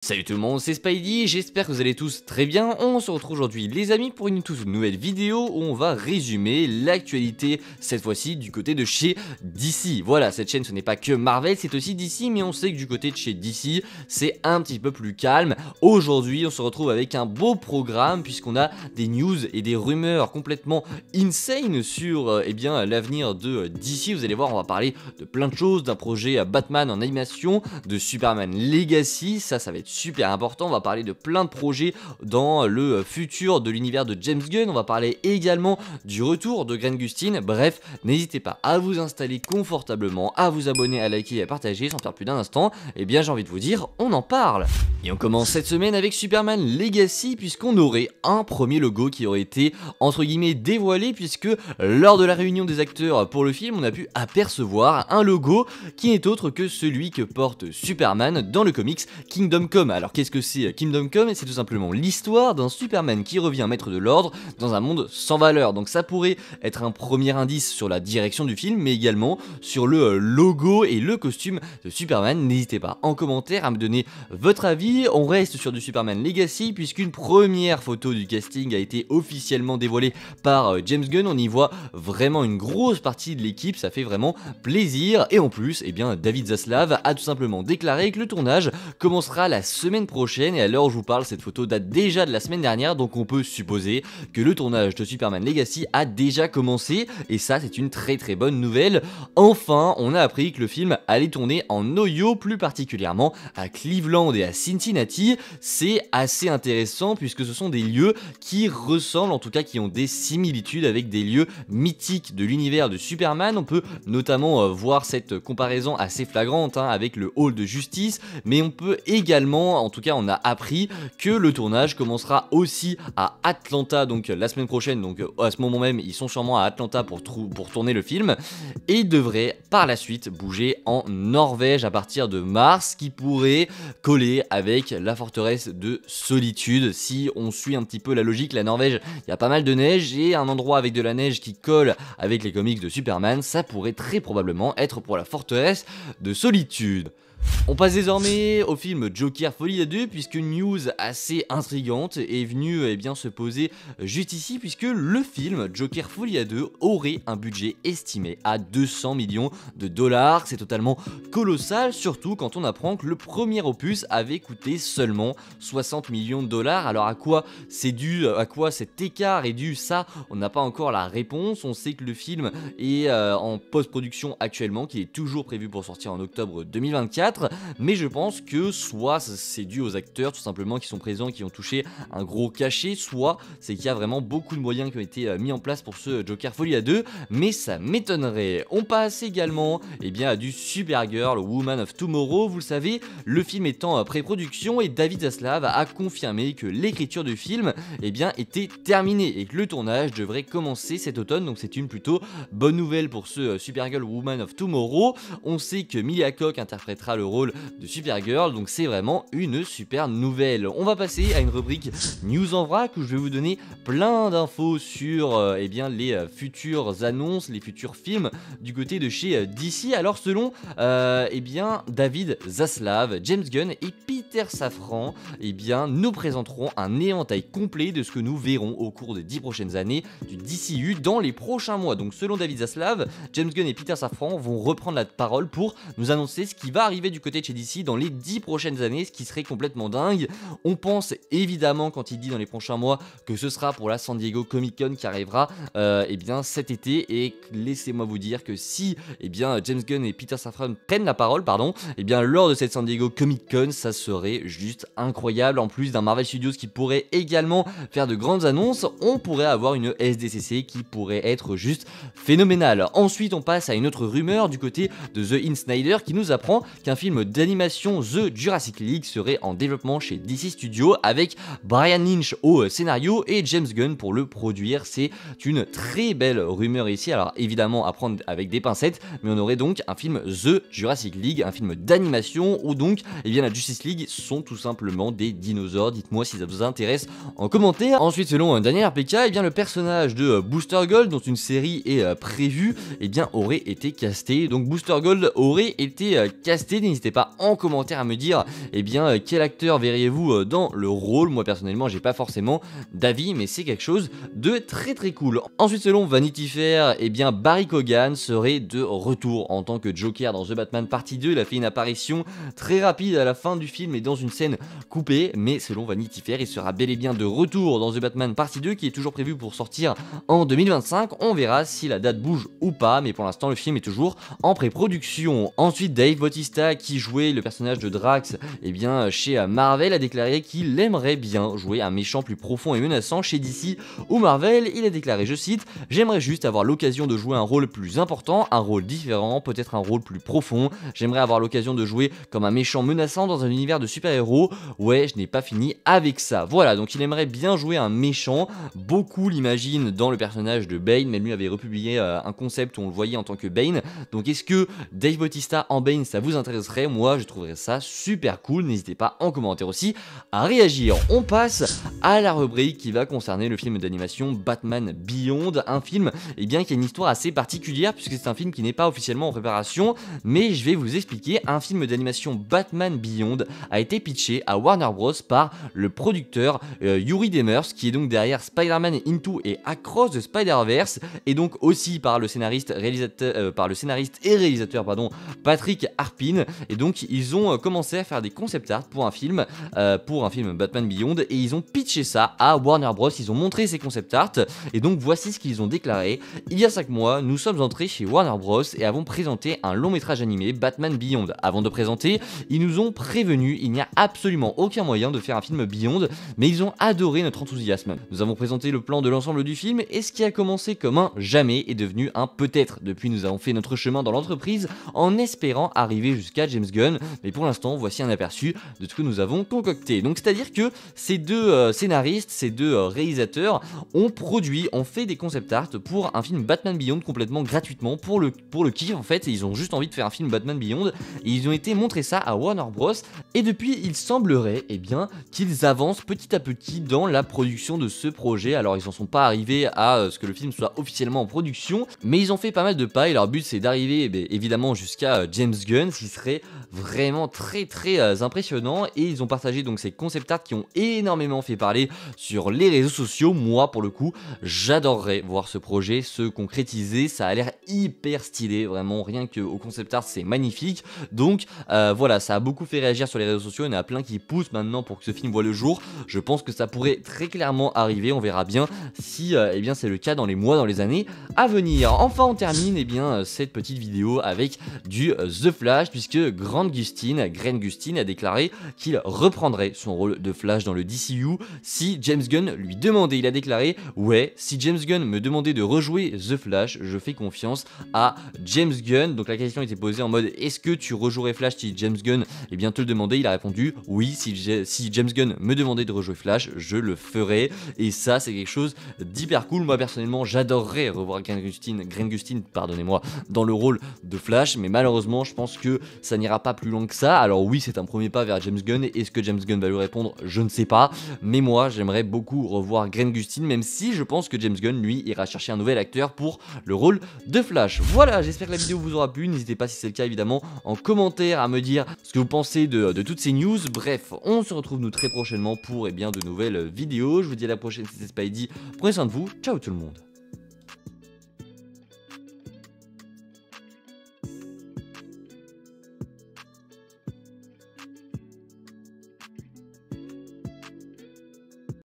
Salut tout le monde, c'est Spidey, j'espère que vous allez tous très bien. On se retrouve aujourd'hui les amis pour une toute nouvelle vidéo où on va résumer l'actualité, cette fois-ci du côté de chez DC. Voilà, cette chaîne ce n'est pas que Marvel, c'est aussi DC, mais on sait que du côté de chez DC, c'est un petit peu plus calme. Aujourd'hui, on se retrouve avec un beau programme puisqu'on a des news et des rumeurs complètement insane sur l'avenir de DC. Vous allez voir, on va parler de plein de choses, d'un projet Batman en animation, de Superman Legacy, ça va être super important. On va parler de plein de projets dans le futur de l'univers de James Gunn. On va parler également du retour de Grant Gustin. Bref, n'hésitez pas à vous installer confortablement, à vous abonner, à liker et à partager sans perdre plus d'un instant. Et bien j'ai envie de vous dire, on en parle. Et on commence cette semaine avec Superman Legacy puisqu'on aurait un premier logo qui aurait été entre guillemets dévoilé, puisque lors de la réunion des acteurs pour le film, on a pu apercevoir un logo qui n'est autre que celui que porte Superman dans le comics Kingdom Come. Alors qu'est-ce que c'est Kingdom Come? C'est tout simplement l'histoire d'un Superman qui revient maître de l'ordre dans un monde sans valeur. Donc ça pourrait être un premier indice sur la direction du film, mais également sur le logo et le costume de Superman. N'hésitez pas en commentaire à me donner votre avis. On reste sur du Superman Legacy puisqu'une première photo du casting a été officiellement dévoilée par James Gunn. On y voit vraiment une grosse partie de l'équipe, ça fait vraiment plaisir. Et en plus, David Zaslav a tout simplement déclaré que le tournage commencera la semaine prochaine, et à l'heure où je vous parle, cette photo date déjà de la semaine dernière, donc on peut supposer que le tournage de Superman Legacy a déjà commencé, et ça c'est une très bonne nouvelle. Enfin, on a appris que le film allait tourner en Ohio, plus particulièrement à Cleveland et à Cincinnati. C'est assez intéressant puisque ce sont des lieux qui ressemblent, en tout cas qui ont des similitudes avec des lieux mythiques de l'univers de Superman. On peut notamment voir cette comparaison assez flagrante avec le hall de justice, mais on peut également, en tout cas on a appris que le tournage commencera aussi à Atlanta, donc la semaine prochaine. Donc à ce moment même ils sont sûrement à Atlanta pour tourner le film, et ils devraient par la suite bouger en Norvège à partir de mars, qui pourrait coller avec la forteresse de Solitude. Si on suit un petit peu la logique, la Norvège, il y a pas mal de neige, et un endroit avec de la neige qui colle avec les comics de Superman, ça pourrait très probablement être pour la forteresse de Solitude. On passe désormais au film Joker Folie à 2, puisque une news assez intrigante est venue se poser juste ici, puisque le film Joker Folie à 2 aurait un budget estimé à 200 millions de dollars. C'est totalement colossal, surtout quand on apprend que le premier opus avait coûté seulement 60 millions de dollars. Alors à quoi c'est dû, à quoi cet écart est dû, ça on n'a pas encore la réponse. On sait que le film est en post-production actuellement, qu'il est toujours prévu pour sortir en octobre 2024. Mais je pense que soit c'est dû aux acteurs tout simplement qui sont présents, qui ont touché un gros cachet, soit c'est qu'il y a vraiment beaucoup de moyens qui ont été mis en place pour ce Joker Folie à 2, mais ça m'étonnerait. On passe également à du Supergirl Woman of Tomorrow. Vous le savez, le film est en pré-production, et David Zaslav a confirmé que l'écriture du film était terminée et que le tournage devrait commencer cet automne. Donc c'est une plutôt bonne nouvelle pour ce Supergirl Woman of Tomorrow. On sait que Emilia Clarke interprétera le rôle de Supergirl, donc c'est vraiment une super nouvelle. On va passer à une rubrique news en vrac où je vais vous donner plein d'infos sur les futures annonces, les futurs films du côté de chez DC. Alors selon David Zaslav, James Gunn et Peter Safran, nous présenterons un éventail complet de ce que nous verrons au cours des 10 prochaines années du DCU dans les prochains mois. Donc selon David Zaslav, James Gunn et Peter Safran vont reprendre la parole pour nous annoncer ce qui va arriver du côté de chez DC dans les 10 prochaines années, ce qui serait complètement dingue. On pense évidemment, quand il dit dans les prochains mois, que ce sera pour la San Diego Comic Con qui arrivera cet été, et laissez-moi vous dire que si James Gunn et Peter Safran prennent la parole, lors de cette San Diego Comic Con, ça serait juste incroyable. En plus d'un Marvel Studios qui pourrait également faire de grandes annonces, on pourrait avoir une SDCC qui pourrait être juste phénoménale. Ensuite on passe à une autre rumeur du côté de The Insider qui nous apprend qu'un film d'animation The Jurassic League serait en développement chez DC Studios, avec Brian Lynch au scénario et James Gunn pour le produire. C'est une très belle rumeur ici, alors évidemment à prendre avec des pincettes, mais on aurait donc un film The Jurassic League, un film d'animation où donc la Justice League sont tout simplement des dinosaures. Dites-moi si ça vous intéresse en commentaire. Ensuite, selon Daniel RPK, le personnage de Booster Gold, dont une série est prévue, aurait été casté. Donc Booster Gold aurait été casté côté, n'hésitez pas en commentaire à me dire quel acteur verriez-vous dans le rôle. Moi personnellement j'ai pas forcément d'avis, mais c'est quelque chose de très très cool. Ensuite, selon Vanity Fair, Barry Keoghan serait de retour en tant que Joker dans The Batman Partie 2. Il a fait une apparition très rapide à la fin du film et dans une scène coupée, mais selon Vanity Fair, il sera bel et bien de retour dans The Batman Partie 2 qui est toujours prévu pour sortir en 2025. On verra si la date bouge ou pas, mais pour l'instant le film est toujours en pré-production. Ensuite, Dave Bautista, qui jouait le personnage de Drax chez Marvel, a déclaré qu'il aimerait bien jouer un méchant plus profond et menaçant chez DC ou Marvel. Il a déclaré, je cite: j'aimerais juste avoir l'occasion de jouer un rôle plus important, un rôle différent, peut-être un rôle plus profond. J'aimerais avoir l'occasion de jouer comme un méchant menaçant dans un univers de super-héros. Ouais, je n'ai pas fini avec ça. Voilà, donc il aimerait bien jouer un méchant. Beaucoup l'imaginent dans le personnage de Bane, mais lui avait republié un concept où on le voyait en tant que Bane. Donc est-ce que Dave Bautista en Bane, ça vous intéresserait? Moi, je trouverais ça super cool. N'hésitez pas en commentaire aussi à réagir. On passe à la rubrique qui va concerner le film d'animation Batman Beyond, un film qui a une histoire assez particulière puisque c'est un film qui n'est pas officiellement en préparation, mais je vais vous expliquer. Un film d'animation Batman Beyond a été pitché à Warner Bros par le producteur Yuri Demers, qui est donc derrière Spider-Man Into et Across the Spider-Verse, et donc aussi par le scénariste et réalisateur Patrick Harpin. Et donc ils ont commencé à faire des concept art pour un film Batman Beyond, et ils ont pitché ça à Warner Bros. Ils ont montré ces concept art, et donc voici ce qu'ils ont déclaré. Il y a 5 mois, nous sommes entrés chez Warner Bros et avons présenté un long métrage animé, Batman Beyond. Avant de présenter, ils nous ont prévenu, il n'y a absolument aucun moyen de faire un film Beyond, mais ils ont adoré notre enthousiasme. Nous avons présenté le plan de l'ensemble du film, et ce qui a commencé comme un jamais est devenu un peut-être. Depuis, nous avons fait notre chemin dans l'entreprise en espérant arriver jusqu'à James Gunn, mais pour l'instant, voici un aperçu de ce que nous avons concocté. Donc c'est-à-dire que ces deux scénaristes, ces deux réalisateurs ont fait des concept art pour un film Batman Beyond complètement gratuitement, pour le kiff en fait. Ils ont juste envie de faire un film Batman Beyond, et ils ont été montrer ça à Warner Bros. Et depuis, il semblerait qu'ils avancent petit à petit dans la production de ce projet. Alors ils n'en sont pas arrivés à ce que le film soit officiellement en production, mais ils ont fait pas mal de pas, et leur but c'est d'arriver évidemment jusqu'à James Gunn, ce qui serait vraiment très très impressionnant. Et ils ont partagé donc ces concept art qui ont énormément fait parler sur les réseaux sociaux. Moi pour le coup, j'adorerais voir ce projet se concrétiser. Ça a l'air hyper stylé, vraiment, rien que au concept art c'est magnifique. Donc voilà, ça a beaucoup fait réagir sur les réseaux sociaux. Il y en a plein qui poussent maintenant pour que ce film voit le jour. Je pense que ça pourrait très clairement arriver. On verra bien si c'est le cas dans les mois, dans les années à venir. Enfin, on termine cette petite vidéo avec du The Flash, puisque Grant Gustin a déclaré qu'il reprendrait son rôle de Flash dans le DCU si James Gunn lui demandait. Il a déclaré: ouais, si James Gunn me demandait de rejouer The Flash, je fais confiance à James Gunn. Donc la question était posée en mode: est-ce que tu rejouerais Flash si James Gunn te le demandait? Il a répondu: oui, si James Gunn me demandait de rejouer Flash, je le ferais. Et ça, c'est quelque chose d'hyper cool. Moi personnellement, j'adorerais revoir Grant Gustin, pardonnez-moi, dans le rôle de Flash, mais malheureusement je pense que ça n'ira pas plus loin que ça. Alors oui, c'est un premier pas vers James Gunn. Est-ce que James Gunn va lui répondre? Je ne sais pas, mais moi j'aimerais beaucoup revoir Grant Gustin, même si je pense que James Gunn lui ira chercher un nouvel acteur pour le rôle de Flash. Voilà, j'espère que la vidéo vous aura plu. N'hésitez pas, si c'est le cas évidemment, en commentaire à me dire ce que vous pensez de toutes ces news. Bref, on se retrouve nous très prochainement pour de nouvelles vidéos. Je vous dis à la prochaine, c'était Spidey, prenez soin de vous, ciao tout le monde.